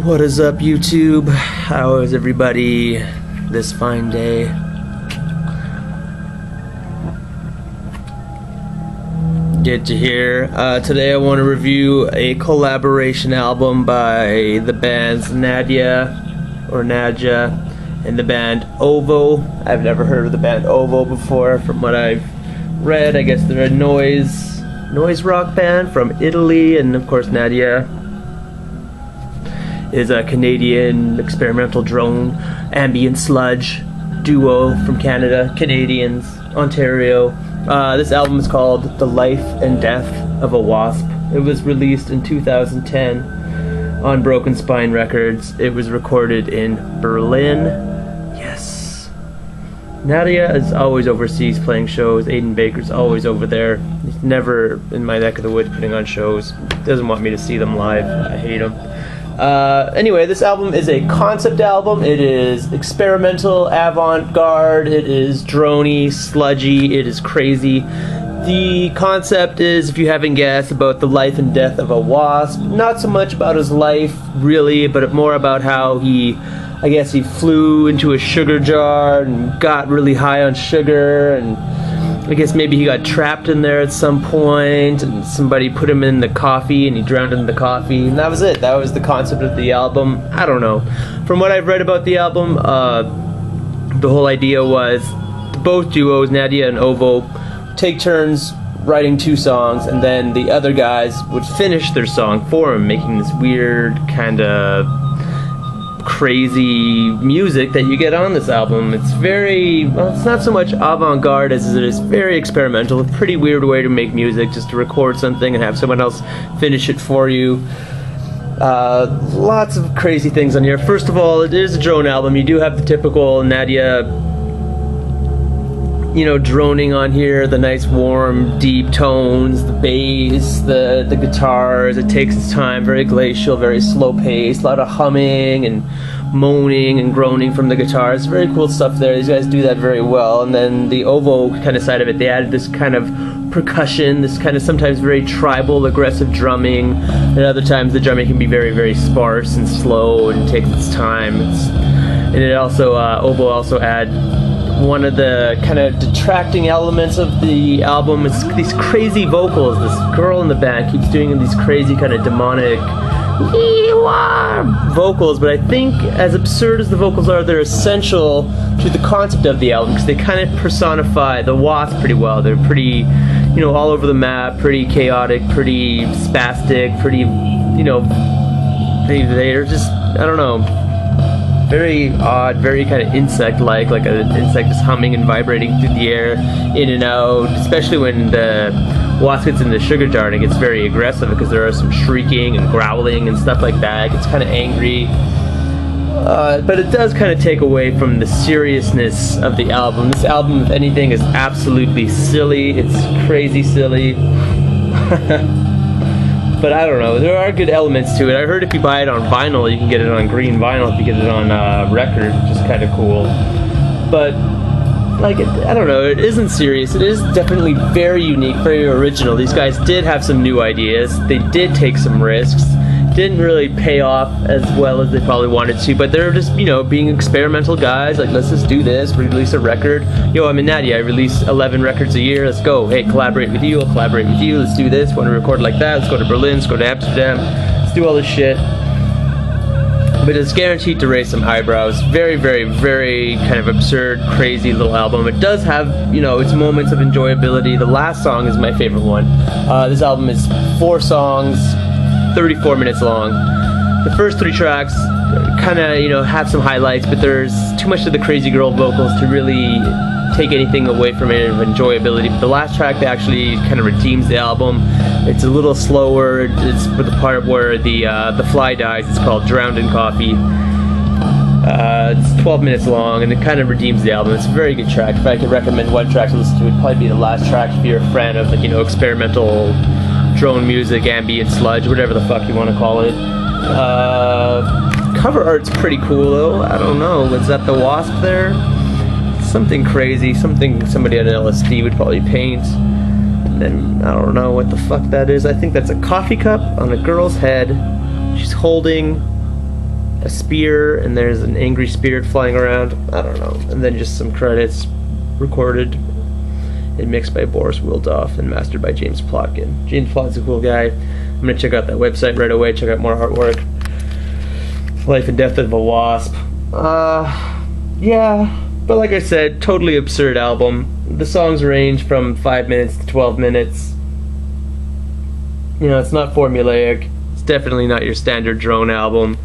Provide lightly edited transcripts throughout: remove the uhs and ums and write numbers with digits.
What is up, YouTube? How is everybody this fine day? Good to hear. Today I want to review a collaboration album by the bands Nadja or Nadja and the band Ovo. I've never heard of the band Ovo before. From what I've read, I guess they're a noise rock band from Italy, and of course Nadja is a Canadian experimental drone ambient sludge duo from Canada, Canadians, Ontario. This album is called The Life and Death of a Wasp. It was released in 2010 on Broken Spine Records. It was recorded in Berlin. Yes. Nadja is always overseas playing shows. Aiden Baker's always over there. He's never in my neck of the woods putting on shows. Doesn't want me to see them live. I hate him. Anyway, this album is a concept album. It is experimental, avant-garde, it is droney, sludgy, it is crazy. The concept is, if you haven't guessed, about the life and death of a wasp. Not so much about his life, really, but more about how he flew into a sugar jar and got really high on sugar, and I guess maybe he got trapped in there at some point, and somebody put him in the coffee and he drowned in the coffee, and that was it. That was the concept of the album. I don't know. From what I've read about the album, the whole idea was both duos, Nadja and Ovo, take turns writing two songs, and then the other guys would finish their song for him, making this weird kind of crazy music that you get on this album. It's very, well, it's not so much avant-garde as it is very experimental. A pretty weird way to make music, just to record something and have someone else finish it for you. Lots of crazy things on here. First of all, it is a drone album. You do have the typical Nadja, you know, droning on here, the nice warm deep tones, the bass, the guitars. It takes its time, very glacial, very slow paced, a lot of humming and moaning and groaning from the guitars. Very cool stuff there. These guys do that very well. And then the Ovo kind of side of it, they added this kind of percussion, this kind of sometimes very tribal, aggressive drumming. And other times the drumming can be very, very sparse and slow and takes its time. And it also, Ovo also add one of the kind of detracting elements of the album is these crazy vocals. This girl in the band keeps doing these crazy kind of demonic vocals, but I think as absurd as the vocals are, they're essential to the concept of the album because they kind of personify the Wasp pretty well. They're pretty, you know, all over the map, pretty chaotic, pretty spastic, pretty, you know, they're just, I don't know, very odd, very kind of insect-like, like an insect is humming and vibrating through the air, in and out, especially when the wasp gets in the sugar jar and it gets very aggressive because there are some shrieking and growling and stuff like that. It gets kind of angry. But it does kind of take away from the seriousness of the album. This album, if anything, is absolutely silly. It's crazy silly. But I don't know, there are good elements to it. I heard if you buy it on vinyl, you can get it on green vinyl if you get it on record, which is kind of cool. But, like, I don't know, it isn't serious. It is definitely very unique, very original. These guys did have some new ideas. They did take some risks. Didn't really pay off as well as they probably wanted to, but they're just, you know, being experimental guys, like, let's just do this, release a record. Yo, I'm in Nadja, I release 11 records a year, let's go. Hey, collaborate with you, I'll collaborate with you, let's do this, want to record like that, let's go to Berlin, let's go to Amsterdam, let's do all this shit. But it's guaranteed to raise some eyebrows. Very, very, very kind of absurd, crazy little album. It does have, you know, its moments of enjoyability. The last song is my favorite one. This album is 4 songs, 34 minutes long. The first 3 tracks kind of, you know, have some highlights, but there's too much of the crazy girl vocals to really take anything away from it of enjoyability. But the last track actually kind of redeems the album. It's a little slower. It's for the part where the fly dies. It's called Drowned in Coffee. It's 12 minutes long, and it kind of redeems the album. It's a very good track. If I could recommend one track to listen to, it'd probably be the last track if you're a fan of, like, you know, experimental drone music, ambient sludge, whatever the fuck you want to call it. Cover art's pretty cool though. I don't know, is that the Wasp there? Something crazy, something somebody on LSD would probably paint. And then I don't know what the fuck that is. I think that's a coffee cup on a girl's head. She's holding a spear, and there's an angry spirit flying around. I don't know. And then just some credits recorded and mixed by Boris Wildoff and mastered by James Plotkin. James Plotkin's a cool guy. I'm gonna check out that website right away, check out more artwork. Life and Death of a Wasp. Yeah, but like I said, totally absurd album. The songs range from 5 minutes to 12 minutes. You know, it's not formulaic. It's definitely not your standard drone album.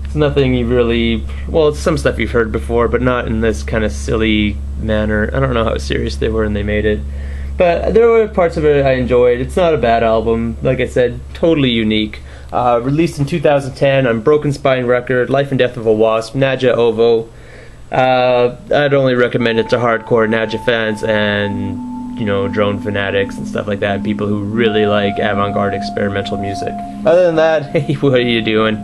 It's nothing you really... Well, it's some stuff you've heard before, but not in this kind of silly manner. I don't know how serious they were when they made it. But there were parts of it I enjoyed. It's not a bad album. Like I said, totally unique. Released in 2010 on Broken Spine Record, Life and Death of a Wasp, Nadja Ovo. I'd only recommend it to hardcore Nadja fans and, you know, drone fanatics and stuff like that, people who really like avant-garde experimental music. Other than that, hey, what are you doing?